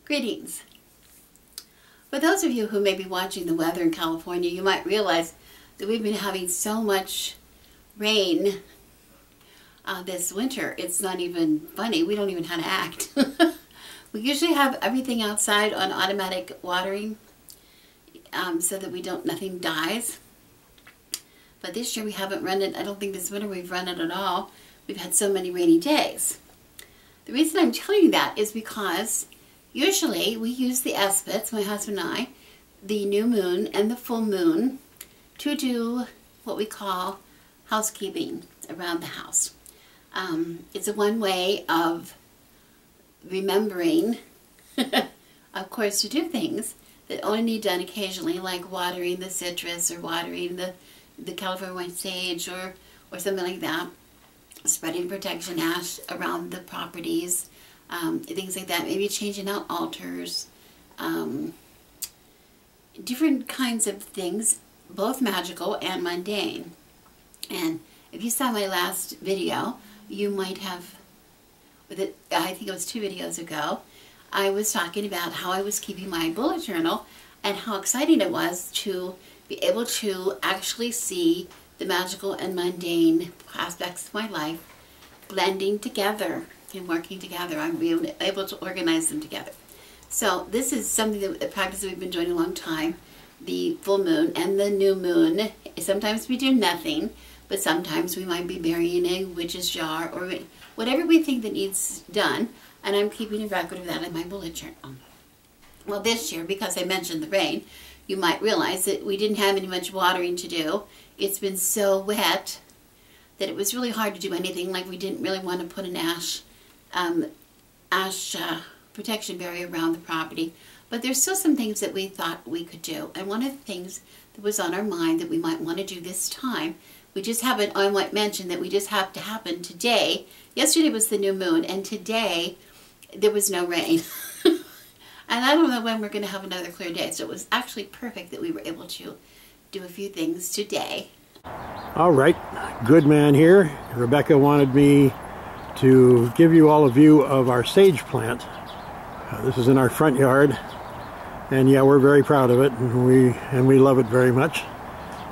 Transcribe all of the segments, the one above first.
Greetings. For those of you who may be watching the weather in California, you might realize that we've been having so much rain this winter. It's not even funny. We don't even know how to act. We usually have everything outside on automatic watering so that nothing dies. But this year we haven't run it. I don't think this winter we've run it at all. We've had so many rainy days. The reason I'm telling you that is because usually we use the aspects, my husband and I, the new moon and the full moon to do what we call housekeeping around the house. It's a one way of remembering, of course, to do things that only need done occasionally, like watering the citrus or watering the California white sage or something like that, spreading protection ash around the properties, things like that, maybe changing out altars, different kinds of things, both magical and mundane. And if you saw my last video, you might have, I think it was 2 videos ago, I was talking about how I was keeping my bullet journal and how exciting it was to be able to actually see the magical and mundane aspects of my life blending together and working together. I'm being able to organize them together. So this is something that a practice that we've been doing a long time. The full moon and the new moon. Sometimes we do nothing, but sometimes we might be burying a witch's jar or whatever we think that needs done. And I'm keeping a record of that in my bullet journal. Well, this year, because I mentioned the rain, you might realize that we didn't have any much watering to do. It's been so wet that it was really hard to do anything. Like, we didn't really want to put an ash protection barrier around the property. But there's still some things that we thought we could do. And one of the things that was on our mind that we might want to do this time, we just haven't, I might mention that we just have to happen today. Yesterday was the new moon, and today there was no rain. And I don't know when we're going to have another clear day. So it was actually perfect that we were able to do a few things today. All right, good man here. Rebecca wanted me to give you all a view of our sage plant. This is in our front yard, and yeah, we're very proud of it, and we love it very much.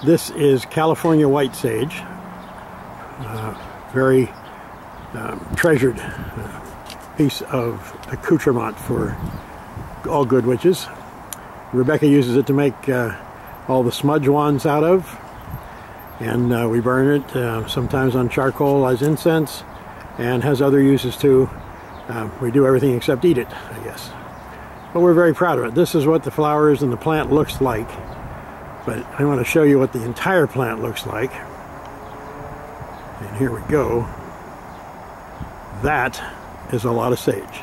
This is California white sage, very treasured piece of accoutrement for all good witches. Rebecca uses it to make all the smudge wands out of, and we burn it sometimes on charcoal as incense, and has other uses too. We do everything except eat it, I guess. But we're very proud of it. This is what the flowers and the plant looks like, but I want to show you what the entire plant looks like. And here we go. That is a lot of sage.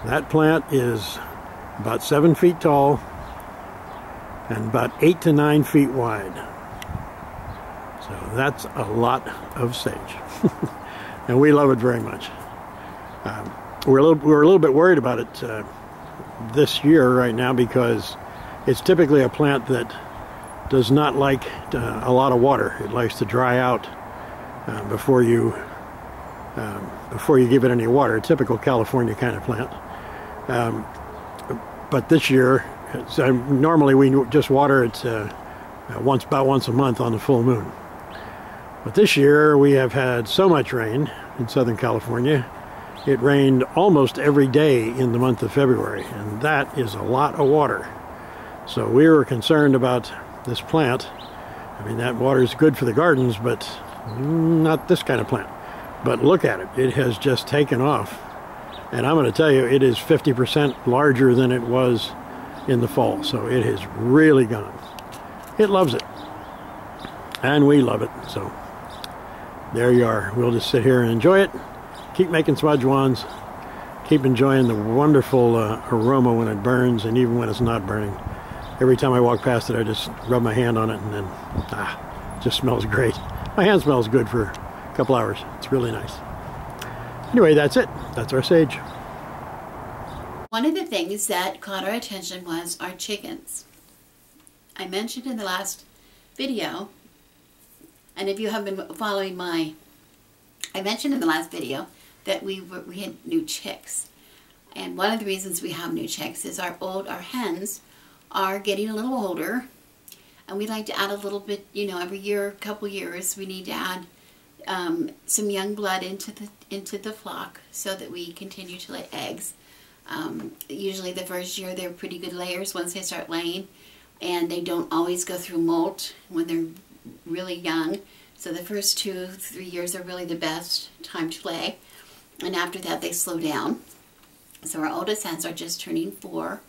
That plant is about 7 feet tall and about 8 to 9 feet wide. So that's a lot of sage. And we love it very much. We're a little bit worried about it this year right now because it's typically a plant that does not like a lot of water. It likes to dry out before you give it any water. A typical California kind of plant. But this year, normally we just water it about once a month on the full moon. But this year we have had so much rain in Southern California. It rained almost every day in the month of February, and that is a lot of water. So we were concerned about this plant. I mean, that water is good for the gardens, but not this kind of plant. But look at it. It has just taken off. And I'm going to tell you, it is 50% larger than it was in the fall. So it has really gone. It loves it. And we love it. So there you are. We'll just sit here and enjoy it. Keep making smudge wands. Keep enjoying the wonderful aroma when it burns and even when it's not burning. Every time I walk past it, I just rub my hand on it and then, it just smells great. My hand smells good for a couple hours. It's really nice. Anyway, that's it. That's our sage. One of the things that caught our attention was our chickens. I mentioned in the last video, and if you have been following I mentioned in the last video that we had new chicks. And one of the reasons we have new chicks is our hens are getting a little older, and we like to add a little bit, you know, every year, couple years, we need to add some young blood into the flock so that we continue to lay eggs. Usually the first year they're pretty good layers once they start laying, and they don't always go through molt when they're really young. So the first 2-3 years are really the best time to lay, and after that they slow down. So our oldest hens are just turning 4,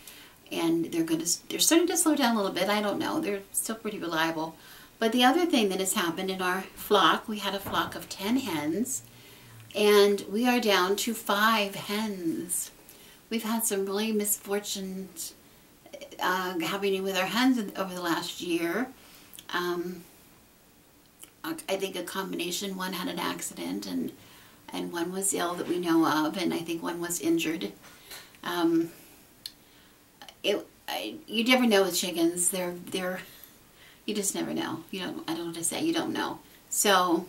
and they're starting to slow down a little bit. I don't know, they're still pretty reliable. But the other thing that has happened in our flock, we had a flock of 10 hens, and we are down to 5 hens. We've had some really misfortunes happening with our hens over the last year. I think a combination. One had an accident, and one was ill that we know of, and I think one was injured. You never know with chickens. You just never know. I don't know what to say. You don't know. So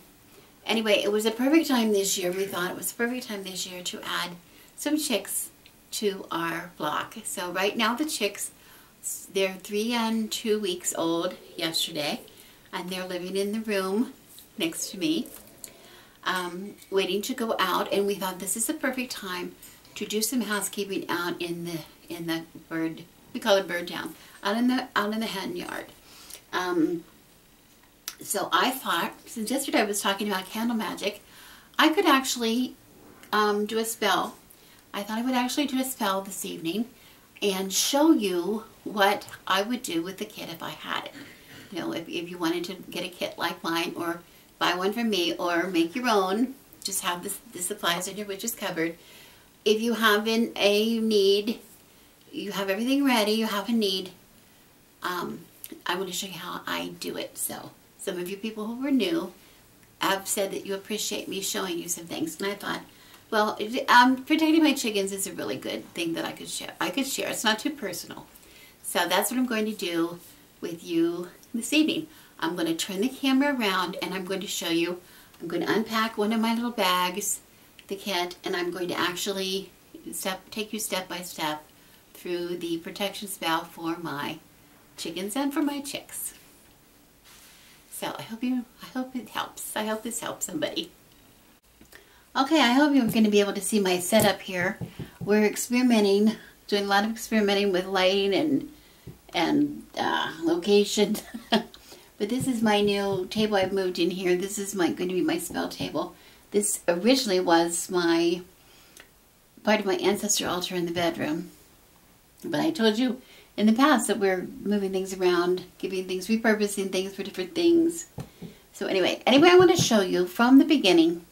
anyway, it was a perfect time this year. We thought it was a perfect time this year to add some chicks to our flock. So right now the chicks, they're 3 and 2 weeks old yesterday, and they're living in the room next to me, waiting to go out. And we thought this is the perfect time to do some housekeeping out in the bird, we call it bird town, out in the hen yard. So I thought, since yesterday I was talking about candle magic, I could actually do a spell. I thought I would actually do a spell this evening and show you what I would do with the kit if I had it. You know, if you wanted to get a kit like mine, or buy one from me, or make your own, just have the supplies in your witch's cupboard. If you have a need, you have everything ready, you have a need, I'm going to show you how I do it. So some of you people who are new have said that you appreciate me showing you some things, and I thought, well, protecting my chickens is a really good thing that I could share. It's not too personal. So that's what I'm going to do with you this evening. I'm going to turn the camera around, and I'm going to show you. I'm going to unpack one of my little bags, the kit, and I'm going to actually take you step by step through the protection spell for my chickens and for my chicks. So I hope it helps. I hope this helps somebody. Okay, I hope you're going to be able to see my setup here. We're experimenting, doing a lot of experimenting with lighting and location. But this is my new table I've moved in here. This is going to be my spell table. This originally was part of my ancestor altar in the bedroom. But I told you in the past that we're moving things around, repurposing things for different things. So anyway, I want to show you from the beginning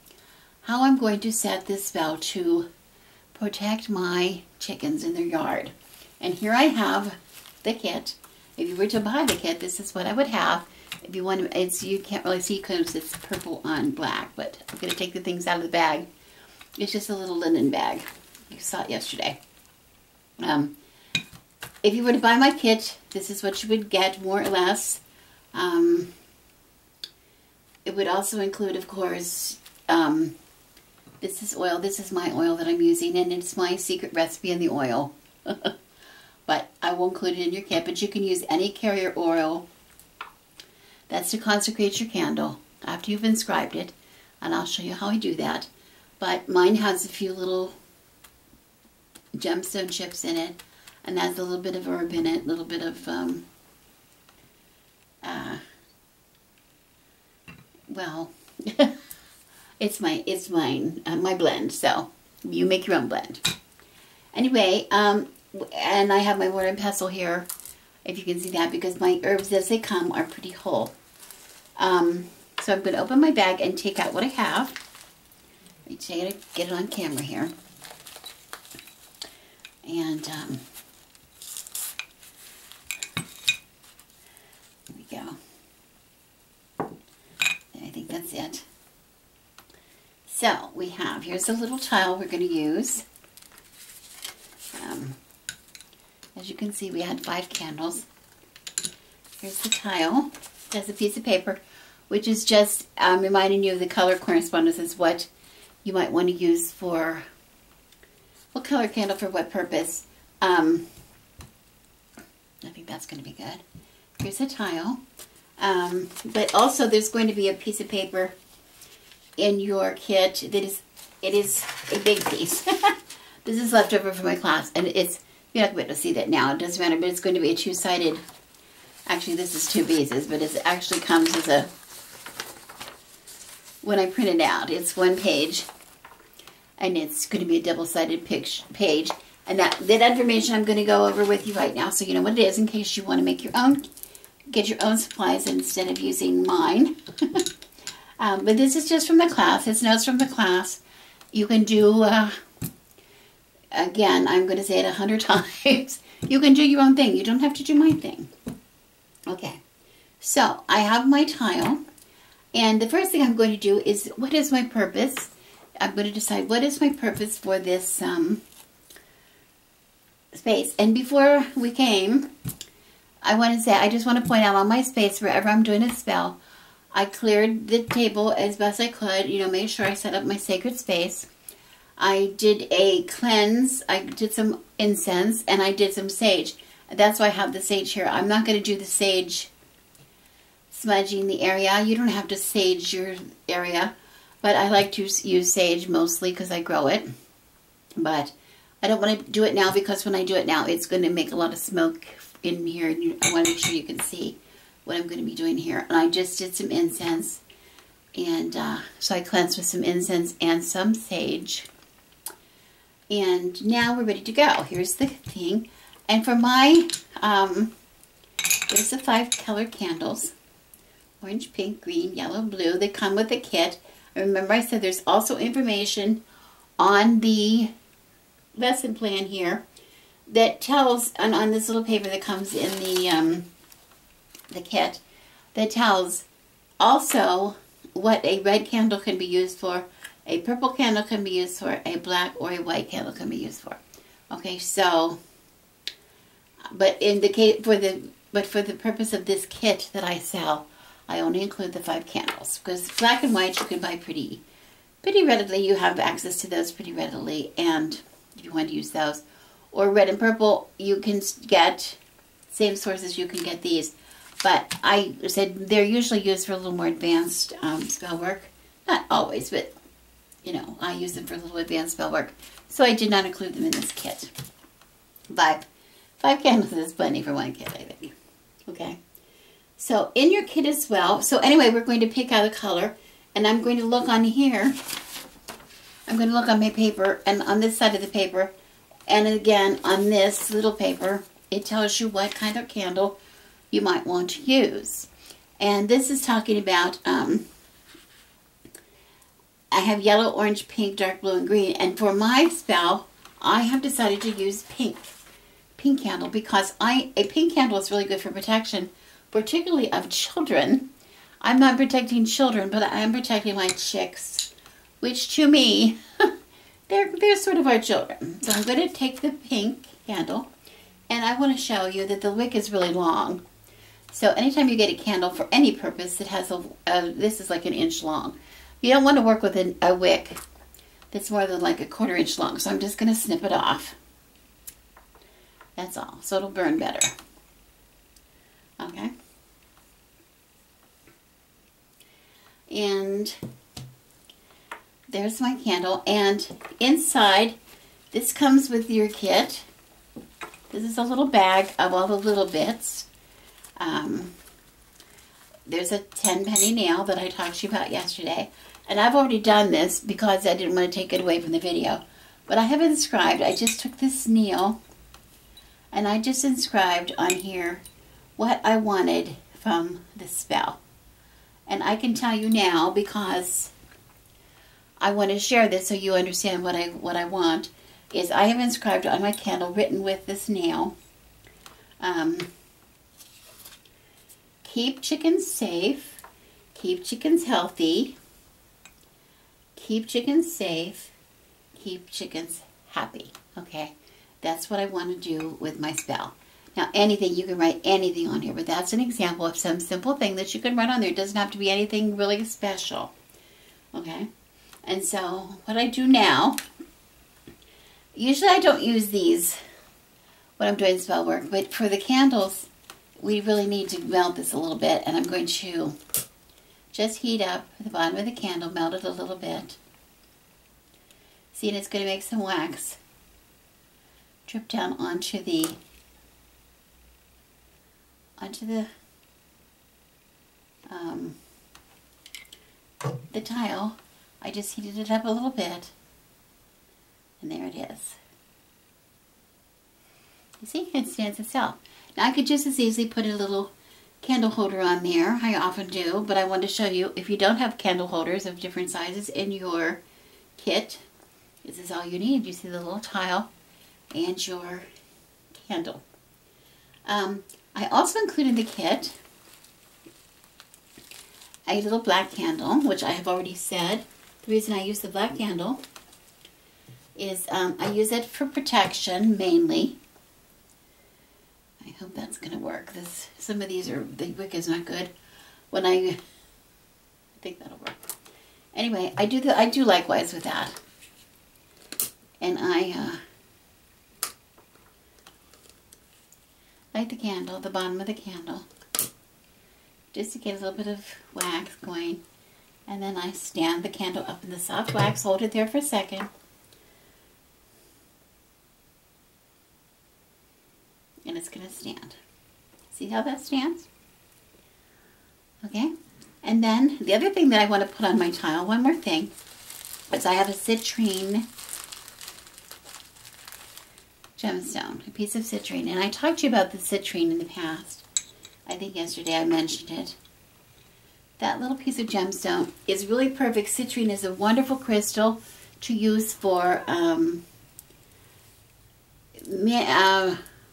how I'm going to set this spell to protect my chickens in their yard. And here I have the kit. If you were to buy the kit, this is what I would have. If you want to, you can't really see because it's purple on black, but I'm going to take the things out of the bag. It's just a little linen bag. You saw it yesterday. If you were to buy my kit, this is what you would get, more or less. It would also include, of course, this is oil. This is my oil that I'm using, and it's my secret recipe in the oil. But I won't include it in your kit, but you can use any carrier oil. That's to consecrate your candle after you've inscribed it, and I'll show you how I do that. But mine has a few little gemstone chips in it, and has a little bit of herb in it, a little bit of, well, it's my blend, so you make your own blend. Anyway, and I have my mortar and pestle here, if you can see that, because my herbs as they come are pretty whole. So I'm going to open my bag and take out what I have. Let me try to get it on camera here. And there we go. I think that's it. So we have, here's a little tile we're going to use. As you can see, we had 5 candles. Here's the tile. There's a piece of paper, which is just reminding you of the color correspondence is what you might want to use for what color candle for what purpose. I think that's going to be good. Here's a tile. But also there's going to be a piece of paper in your kit that it is a big piece. This is left over from my class, and it's, you're not going to be able to see that now. It doesn't matter, but it's going to be a two-sided, actually this is two pieces, but it actually comes as a, when I print it out, it's one page, and it's going to be a double-sided page. And that information I'm going to go over with you right now, so you know what it is in case you want to make your own, get your own supplies instead of using mine. But this is just from the class. It's notes from the class. You can do, again, I'm going to say it 100 times. You can do your own thing. You don't have to do my thing. Okay. So I have my tile. And the first thing I'm going to do is, what is my purpose? I'm going to decide what is my purpose for this space. And before we came, I want to say, I just want to point out on my space, wherever I'm doing a spell, I cleared the table as best I could, you know, made sure I set up my sacred space. I did a cleanse, I did some incense, and I did some sage. That's why I have the sage here. I'm not going to do the sage smudging the area. You don't have to sage your area, but I like to use sage mostly because I grow it. But I don't want to do it now because when I do it now, it's going to make a lot of smoke in here. And I want to make sure you can see what I'm going to be doing here. And I just did some incense. And so I cleansed with some incense and some sage. And now we're ready to go. Here's the thing. And for my, there's the 5 color candles. Orange, pink, green, yellow, blue. They come with a kit. Remember I said there's also information on the lesson plan here that tells, on this little paper that comes in the kit, that tells also what a red candle can be used for, a purple candle can be used for, a black or a white candle can be used for. Okay, so, but in the case for the purpose of this kit that I sell, I only include the 5 candles because black and white you can buy pretty readily. You have access to those pretty readily, and if you want to use those, or red and purple, you can get same sources. You can get these, but I said they're usually used for a little more advanced spell work. Not always, but you know, I use them for a little advanced spell work, so I did not include them in this kit. 5 candles is plenty for one kit, I think. Okay, so in your kit as well. So anyway, we're going to pick out a color, and I'm going to look on here. I'm going to look on my paper, and on this side of the paper, and again on this little paper, it tells you what kind of candle you might want to use. And this is talking about, I have yellow, orange, pink, dark blue, and green. And for my spell, I have decided to use pink candle because a pink candle is really good for protection, particularly of children. I'm not protecting children, but I am protecting my chicks, which to me, they're sort of our children. So I'm going to take the pink candle, and I want to show you that the wick is really long. So anytime you get a candle for any purpose, it has this is like an inch long. You don't want to work with a wick that's more than like a 1/4 inch long. So I'm just going to snip it off. That's all. So it'll burn better. Okay. And there's my candle. And inside, this comes with your kit. This is a little bag of all the little bits. There's a 10-penny nail that I talked to you about yesterday. And I've already done this because I didn't want to take it away from the video. But I have inscribed, I just took this nail and I just inscribed on here what I wanted from the spell. And I can tell you now because I want to share this so you understand what I want, is I have inscribed on my candle, written with this nail, keep chickens safe, keep chickens healthy, keep chickens safe, keep chickens happy. Okay, that's what I want to do with my spell. Now anything, you can write anything on here, but that's an example of some simple thing that you can write on there. It doesn't have to be anything really special. Okay, and so what I do now Usually I don't use these when I'm doing spell work, but for the candles, we really need to melt this a little bit, and I'm going to just heat up the bottom of the candle, melt it a little bit. See, and it's going to make some wax drip down onto the tile. I just heated it up a little bit, and there it is. You see, it stands itself. Now I could just as easily put a little candle holder on there. I often do, but I want to show you, if you don't have candle holders of different sizes in your kit, this is all you need. You see the little tile and your candle. I also included in the kit a little black candle, which I have already said. The reason I use the black candle is I use it for protection mainly. I hope that's going to work. Some of these the wick is not good. I think that'll work. Anyway, I do likewise with that. And I light the candle, the bottom of the candle, just to get a little bit of wax going. And then I stand the candle up in the soft wax, hold it there for a second. And it's going to stand. See how that stands? Okay. And then the other thing that I want to put on my tile, one more thing, is I have a citrine gemstone, a piece of citrine. And I talked to you about the citrine in the past. I think yesterday I mentioned it. That little piece of gemstone is really perfect. Citrine is a wonderful crystal to use for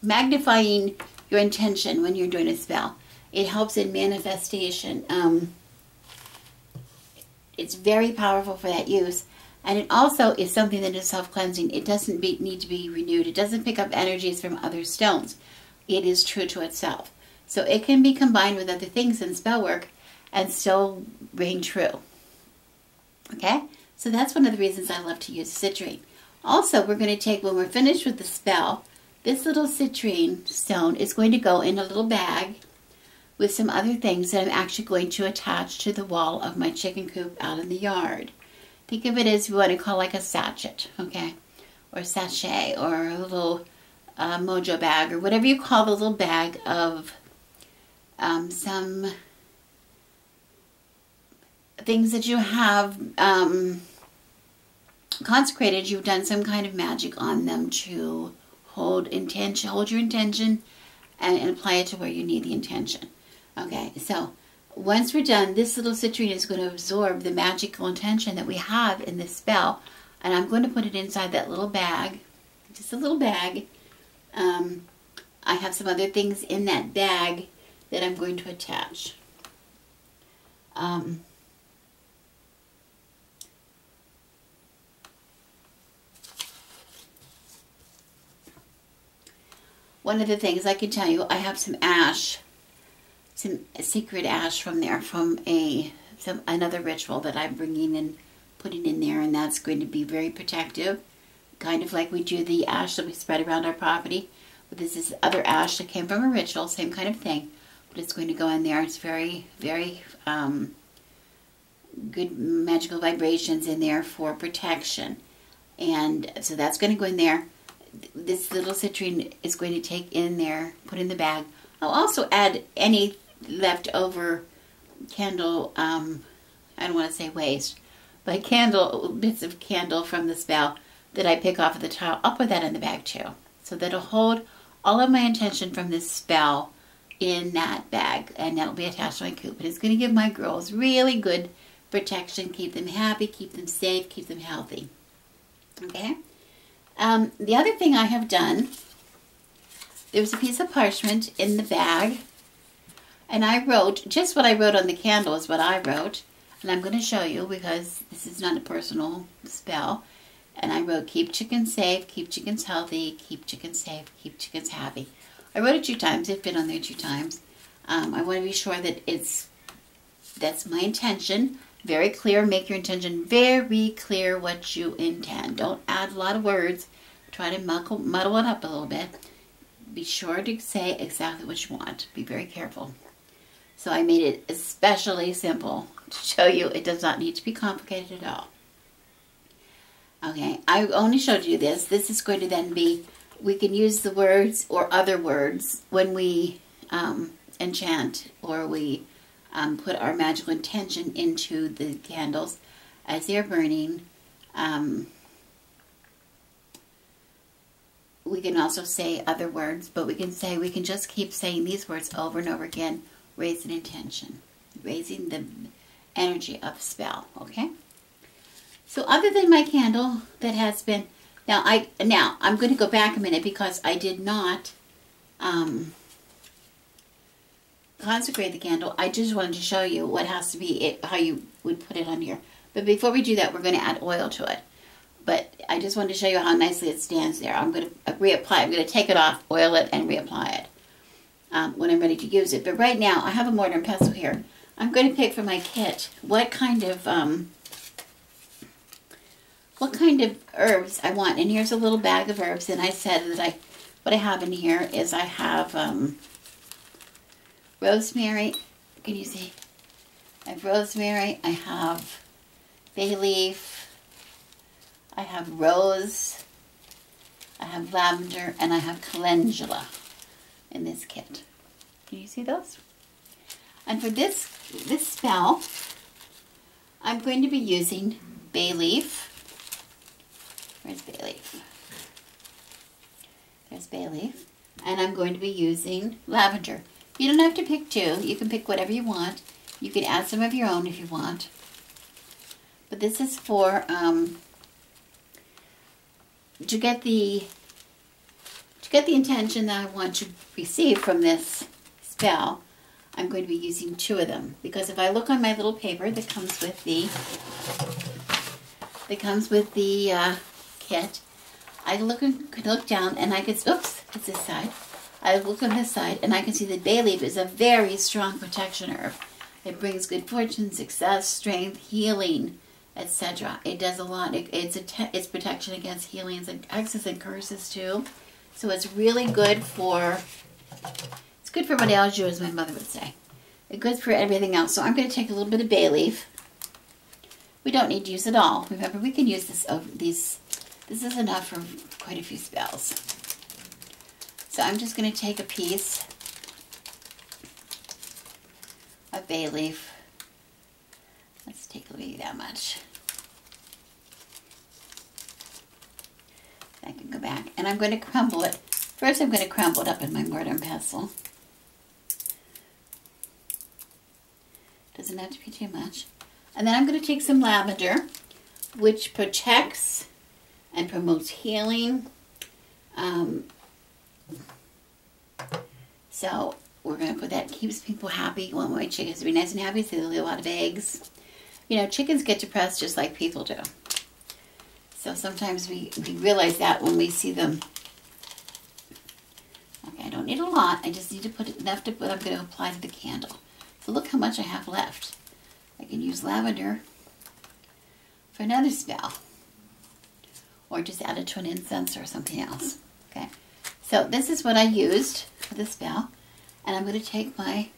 magnifying your intention when you're doing a spell. It helps in manifestation. It's very powerful for that use. And it also is something that is self-cleansing. It doesn't need to be renewed. It doesn't pick up energies from other stones. It is true to itself. So it can be combined with other things in spell work and still ring true. Okay? So that's one of the reasons I love to use citrine. Also, we're going to take, when we're finished with the spell, this little citrine stone is going to go in a little bag with some other things that I'm actually going to attach to the wall of my chicken coop out in the yard. Think of it as what I call like a sachet, okay? Or sachet, or a little mojo bag, or whatever you call the little bag of some things that you have consecrated. You've done some kind of magic on them to hold your intention and apply it to where you need the intention. Okay, so once we're done, this little citrine is going to absorb the magical intention that we have in this spell, and I'm going to put it inside that little bag, just a little bag. I have some other things in that bag that I'm going to attach. One of the things I can tell you, I have some ash, some secret ash from there, from another ritual that I'm bringing and putting in there, and that's going to be very protective, kind of like we do the ash that we spread around our property. But this is other ash that came from a ritual, same kind of thing, but it's going to go in there. It's very, very good magical vibrations in there for protection, and so that's going to go in there. This little citrine is going to take in there, put in the bag. I'll also add any leftover candle, I don't want to say waste, but bits of candle from the spell that I pick off of the tile. I'll put that in the bag too. So that'll hold all of my intention from this spell in that bag, and that'll be attached to my coop. And it's going to give my girls really good protection, keep them happy, keep them safe, keep them healthy. Okay? The other thing I have done, there was a piece of parchment in the bag, and I wrote, just what I wrote on the candle is what I wrote, and I'm going to show you because this is not a personal spell. And I wrote, keep chickens safe, keep chickens healthy, keep chickens safe, keep chickens happy. I wrote it 2 times, it fit on there 2 times. I want to be sure that that's my intention. Very clear, make your intention very clear what you intend. Don't add a lot of words. try to muddle it up a little bit. Be sure to say exactly what you want. Be very careful. So I made it especially simple to show you it does not need to be complicated at all. Okay, I only showed you this. This is going to then be, we can use the words or other words when we enchant or we put our magical intention into the candles as they're burning. We can also say other words, but we can just keep saying these words over and over again, raise an intention, raising the energy of the spell, okay? So other than my candle that has been, now I'm going to go back a minute because I did not consecrate the candle. I just wanted to show you what has to be, how you would put it on here. But before we do that, we're going to add oil to it. But I just wanted to show you how nicely it stands there. I'm going to reapply. I'm going to take it off, oil it, and reapply it when I'm ready to use it. But right now, I have a mortar and pestle here. I'm going to pick from my kit what kind of herbs I want. And here's a little bag of herbs. And I said that what I have in here is I have rosemary. Can you see? I have rosemary. I have bay leaf. I have rose, I have lavender, and I have calendula in this kit. Can you see those? And for this spell, I'm going to be using bay leaf. Where's bay leaf? There's bay leaf. And I'm going to be using lavender. You don't have to pick two. You can pick whatever you want. You can add some of your own if you want. But this is for to get the intention that I want to receive from this spell. I'm going to be using two of them, because if I look on my little paper that comes with the kit, I could look down and I could, oops, it's this side. I look on this side and I can see that bay leaf is a very strong protection herb. It brings good fortune, success, strength, healing, etc. It does a lot. It's protection against healings and hexes and curses too. So it's really good for, it's good for Madalju, as my mother would say. It's good for everything else. So I'm going to take a little bit of bay leaf. We don't need to use it all. Remember, we can use this over these. This is enough for quite a few spells. So I'm just going to take a piece of bay leaf. Let's take maybe that much. I can go back. And I'm going to crumble it. First I'm going to crumble it up in my mortar and pestle. Doesn't have to be too much. And then I'm going to take some lavender, which protects and promotes healing. So we're going to put that, keeps people happy. You want my chickens to be nice and happy so they lay a lot of eggs. You know, chickens get depressed just like people do. So sometimes we realize that when we see them. Okay, I don't need a lot. I just need to put enough to what I'm going to apply to the candle. So look how much I have left. I can use lavender for another spell. Or just add it to an incense or something else. Okay, so this is what I used for the spell. And I'm going to take my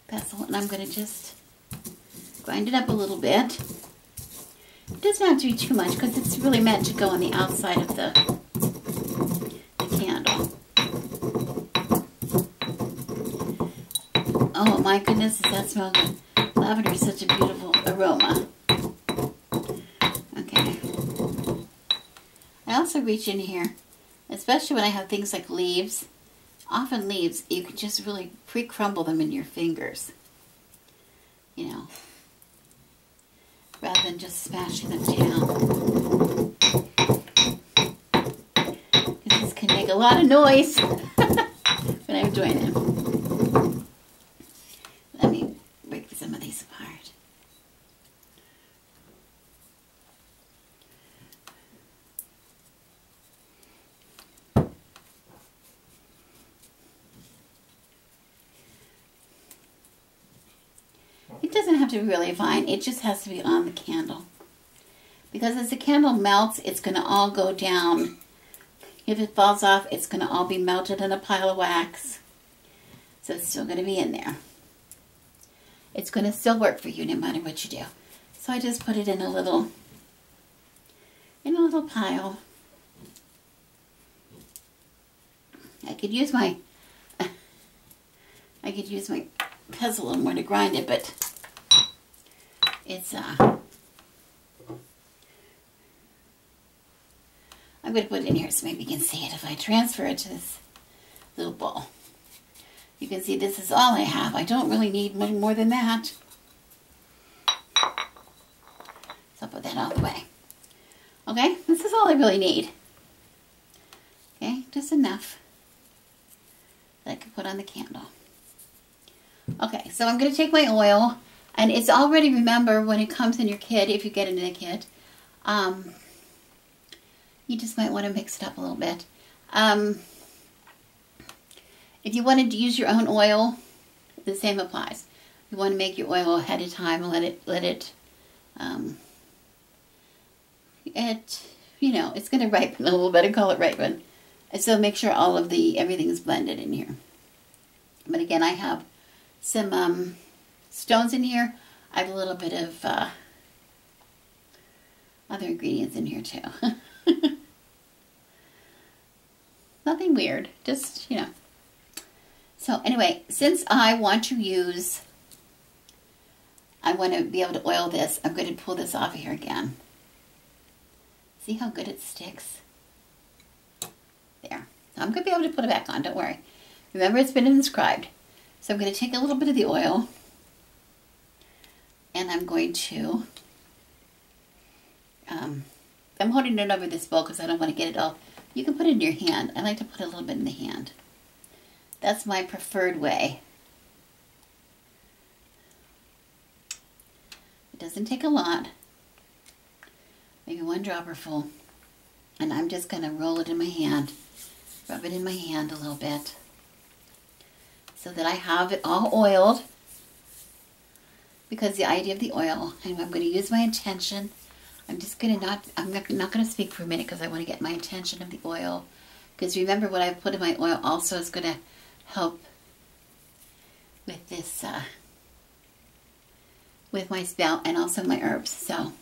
pestle and I'm going to just grind it up a little bit. It doesn't have to be too much because it's really meant to go on the outside of the candle. Oh my goodness, does that smell good? Lavender is such a beautiful aroma. Okay. I also reach in here, especially when I have things like leaves. Often leaves, you can just really pre-crumble them in your fingers. You know, rather than just smashing them down. This can make a lot of noise when I'm doing it. Let me break some of these apart. It doesn't have to be really fine. It just has to be on the candle. because as the candle melts, it's going to all go down. If it falls off, it's going to all be melted in a pile of wax. So it's still going to be in there. It's going to still work for you no matter what you do. So I just put it in a little pile. I could use my pestle a little more to grind it, but it's I'm going to put it in here so maybe you can see it if I transfer it to this little bowl. You can see this is all I have. I don't really need much more than that. So I'll put that out of the way. Okay, this is all I really need. Okay, just enough that I can put on the candle. Okay, so I'm going to take my oil, and it's already, remember, when it comes in your kit, if you get it in a kit, you just might want to mix it up a little bit. If you wanted to use your own oil, the same applies. You want to make your oil ahead of time and let it you know, it's going to ripen a little bit and call it ripen. And so make sure all of everything is blended in here. But again, I have some stones in here. I have a little bit of other ingredients in here too. Nothing weird, just, you know. So anyway, since I want to be able to oil this, I'm going to pull this off of here again. See how good it sticks? There. So I'm going to be able to put it back on, don't worry. Remember, it's been inscribed. So I'm going to take a little bit of the oil, and I'm going to, I'm holding it over this bowl because I don't want to get it all. You can put it in your hand. I like to put a little bit in the hand. That's my preferred way. It doesn't take a lot. Maybe one dropper full. And I'm just going to roll it in my hand. Rub it in my hand a little bit. So that I have it all oiled. Because the idea of the oil, and I'm going to use my intention. I'm just going to I'm not going to speak for a minute because I want to get my intention of the oil. Because remember, what I've put in my oil also is going to help with this, with my spell and also my herbs. So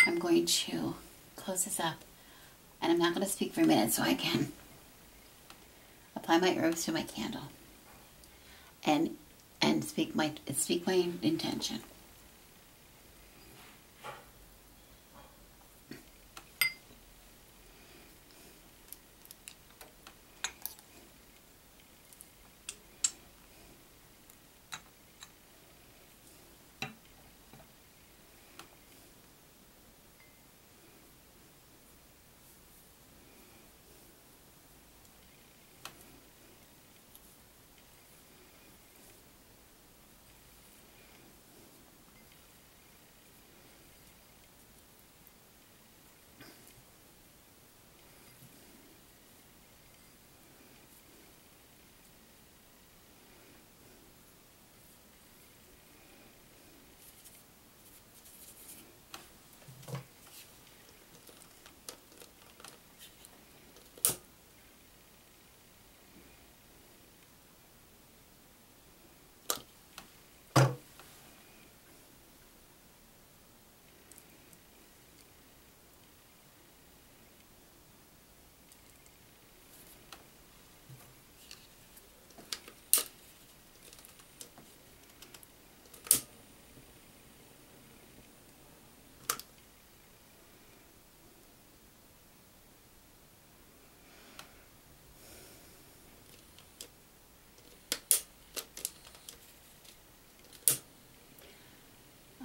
I'm going to close this up, and I'm not going to speak for a minute so I can apply my herbs to my candle and speak my intention.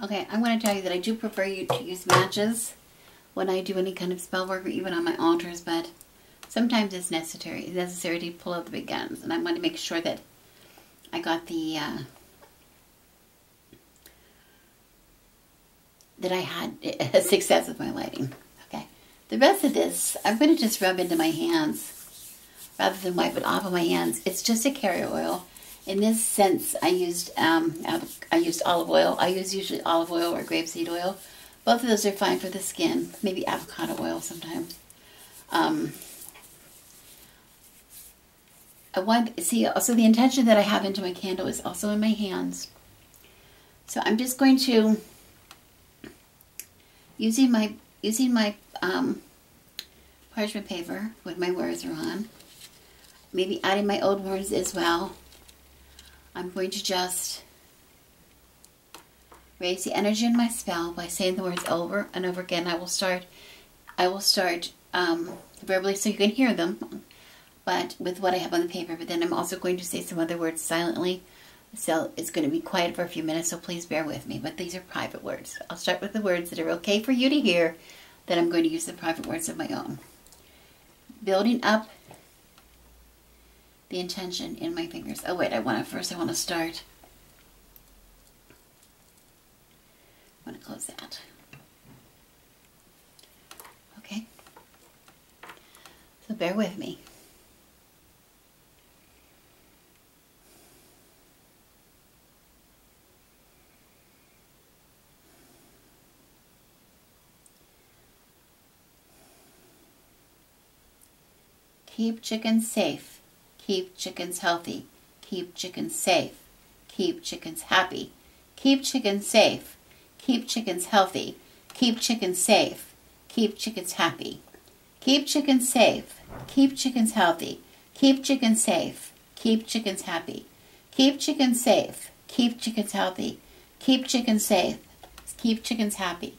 Okay, I'm going to tell you that I do prefer you to use matches when I do any kind of spell work or even on my altars, but sometimes it's necessary to pull out the big guns, and I want to make sure that I got the that I had a success with my lighting. Okay, the rest of this I'm going to just rub into my hands rather than wipe it off of my hands. It's just a carrier oil. In this sense, I used olive oil. I use usually olive oil or grapeseed oil, Both of those are fine for the skin. Maybe avocado oil sometimes. So the intention that I have into my candle is also in my hands. So I'm just going to, using my parchment paper with my words are on, maybe adding my old words as well. I'm going to just raise the energy in my spell by saying the words over and over again. I will start verbally so you can hear them, but with what I have on the paper. But then I'm also going to say some other words silently, so it's going to be quiet for a few minutes, so please bear with me. But these are private words. I'll start with the words that are okay for you to hear, then I'm going to use the private words of my own. Building up the intention in my fingers. Oh wait, I want to start. I want to close that. Okay. So bear with me. Keep chickens safe. Keep chickens healthy. Keep chickens safe. Keep chickens happy. Keep chickens safe. Keep chickens healthy. Keep chickens safe. Keep chickens happy. Keep chickens safe. Keep chickens healthy. Keep chickens safe. Keep chickens happy. Keep chickens safe. Keep chickens healthy. Keep chickens safe. Keep chickens happy.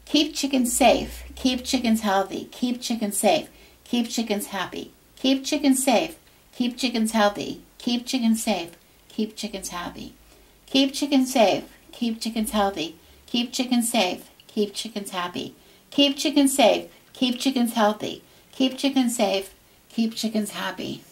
Keep chickens safe. Keep chickens healthy. Keep chickens safe. Keep chickens happy. Keep chickens safe. Keep chickens healthy. Keep chickens safe. Keep chickens happy. Keep chickens safe. Keep chickens healthy. Keep chickens safe. Keep chickens happy. Keep chickens safe. Keep chickens healthy. Keep chickens safe. Keep chickens happy.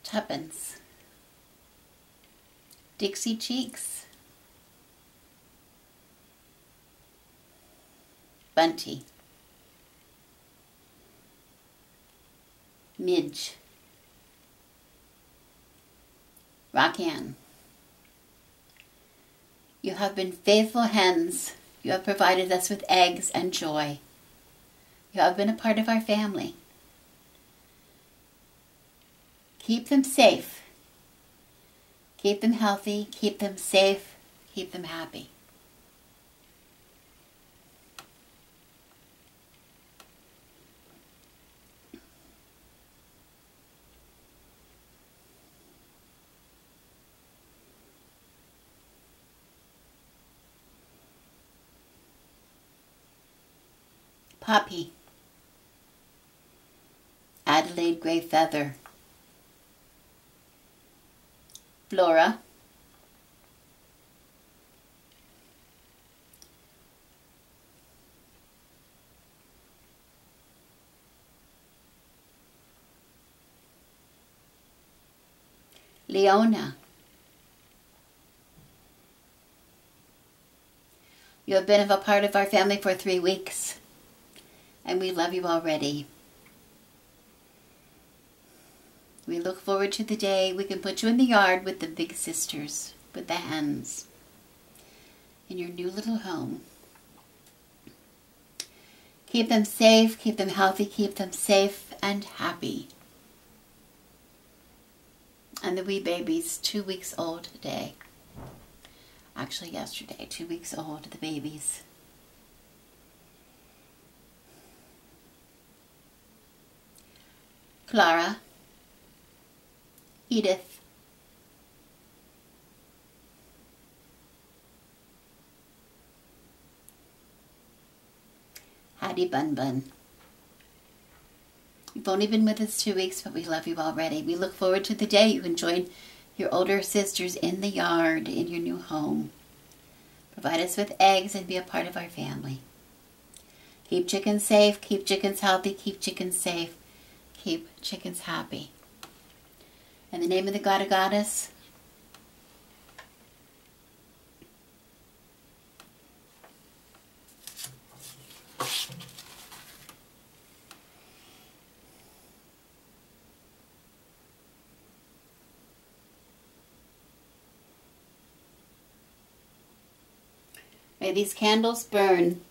Tuppence. Dixie Cheeks. Bunty. Midge. Rockann. You have been faithful hens. You have provided us with eggs and joy. You have been a part of our family. Keep them safe. Keep them healthy. Keep them safe. Keep them happy. Poppy. Adelaide Gray Feather. Flora. Leona. You have been a part of our family for 3 weeks, and we love you already. We look forward to the day we can put you in the yard with the big sisters, with the hens, in your new little home. Keep them safe, keep them healthy, keep them safe and happy. And the wee baby's 2 weeks old today. Actually yesterday, 2 weeks old, the babies. Clara. Edith. Hattie Bun Bun. You've only been with us 2 weeks, but we love you already. We look forward to the day you can join your older sisters in the yard in your new home. Provide us with eggs and be a part of our family. Keep chickens safe, keep chickens healthy, keep chickens safe, keep chickens happy. In the name of the God or Goddess, may these candles burn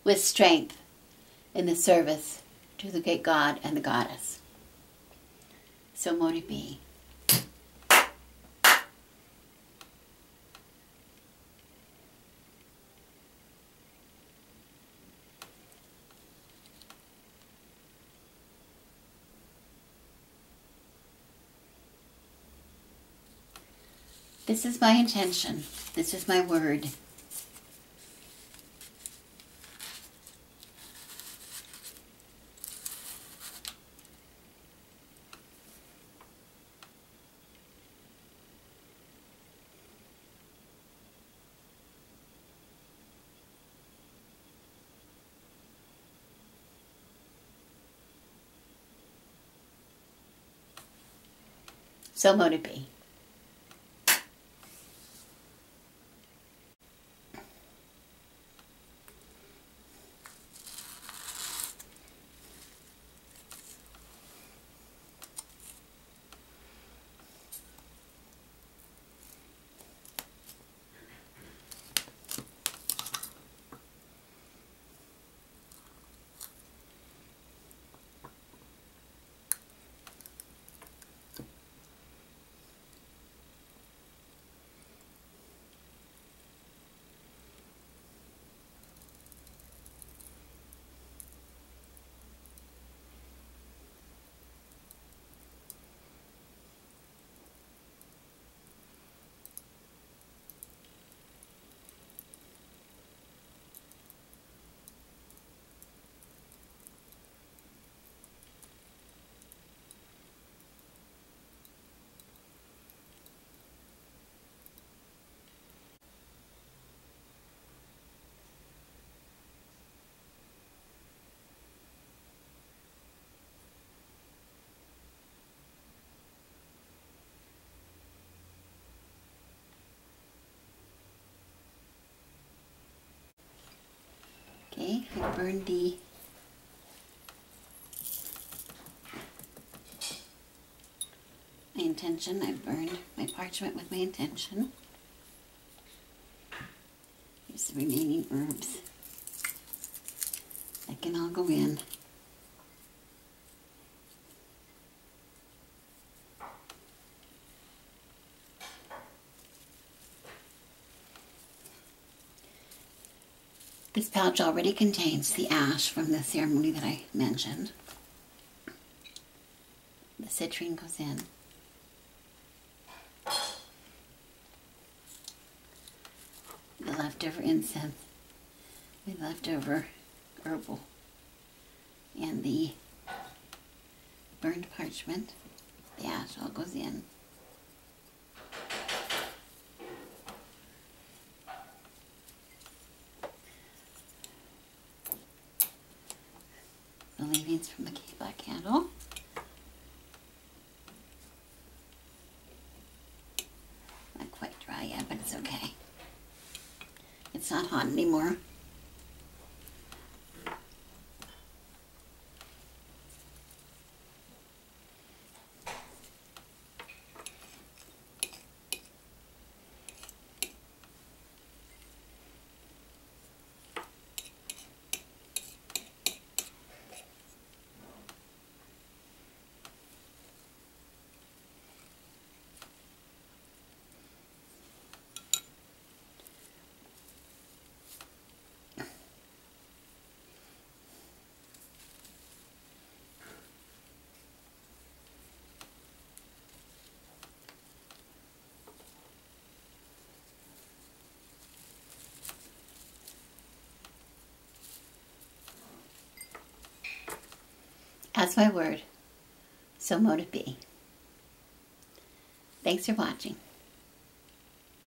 with strength in the service to the great God and the Goddess. So mote it be. This is my intention. This is my word. So mote it be. Okay, I burned my intention. I burned my parchment with my intention. Here's the remaining herbs. That can all go in. This pouch already contains the ash from the ceremony that I mentioned. The citrine goes in. The leftover incense, the leftover herbal, and the burned parchment, the ash all goes in. The leavings from the black candle. Not quite dry yet, but it's okay. It's not hot anymore. As my word, so mote it be. Thanks for watching.